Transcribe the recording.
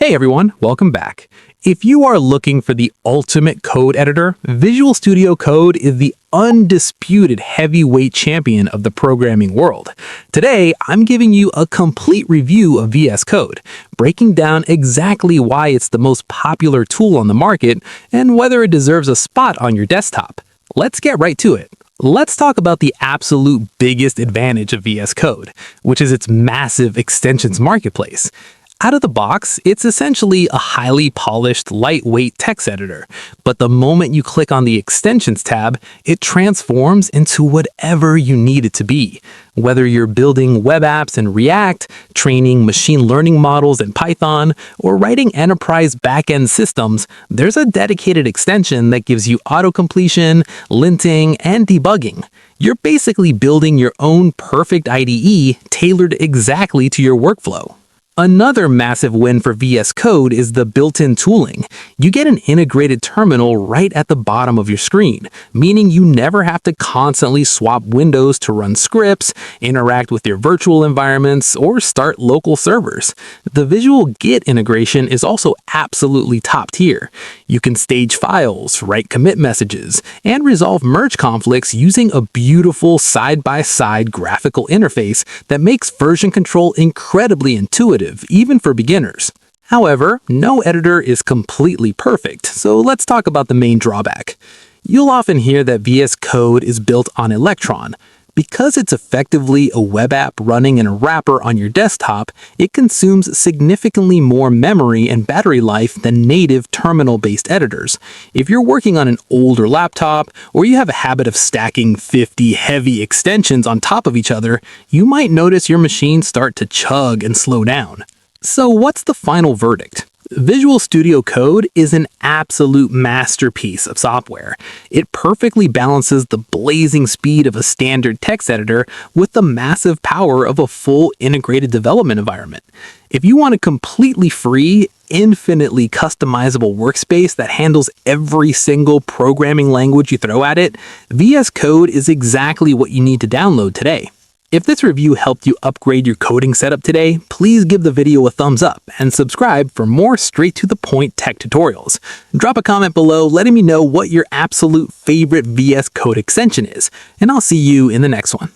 Hey everyone, welcome back. If you are looking for the ultimate code editor, Visual Studio Code is the undisputed heavyweight champion of the programming world. Today, I'm giving you a complete review of VS Code, breaking down exactly why it's the most popular tool on the market and whether it deserves a spot on your desktop. Let's get right to it. Let's talk about the absolute biggest advantage of VS Code, which is its massive extensions marketplace. Out of the box, it's essentially a highly polished, lightweight text editor, but the moment you click on the Extensions tab, it transforms into whatever you need it to be. Whether you're building web apps in React, training machine learning models in Python, or writing enterprise backend systems, there's a dedicated extension that gives you autocompletion, linting, and debugging. You're basically building your own perfect IDE tailored exactly to your workflow. Another massive win for VS Code is the built-in tooling. You get an integrated terminal right at the bottom of your screen, meaning you never have to constantly swap windows to run scripts, interact with your virtual environments, or start local servers. The visual Git integration is also absolutely top tier. You can stage files, write commit messages, and resolve merge conflicts using a beautiful side-by-side graphical interface that makes version control incredibly intuitive, even for beginners. However, no editor is completely perfect, so let's talk about the main drawback. You'll often hear that VS Code is built on Electron. Because it's effectively a web app running in a wrapper on your desktop, it consumes significantly more memory and battery life than native terminal-based editors. If you're working on an older laptop, or you have a habit of stacking 50 heavy extensions on top of each other, you might notice your machine start to chug and slow down. So what's the final verdict? Visual Studio Code is an absolute masterpiece of software. It perfectly balances the blazing speed of a standard text editor with the massive power of a full integrated development environment. If you want a completely free, infinitely customizable workspace that handles every single programming language you throw at it, VS Code is exactly what you need to download today. If this review helped you upgrade your coding setup today, please give the video a thumbs up and subscribe for more straight-to-the-point tech tutorials. Drop a comment below letting me know what your absolute favorite VS Code extension is, and I'll see you in the next one.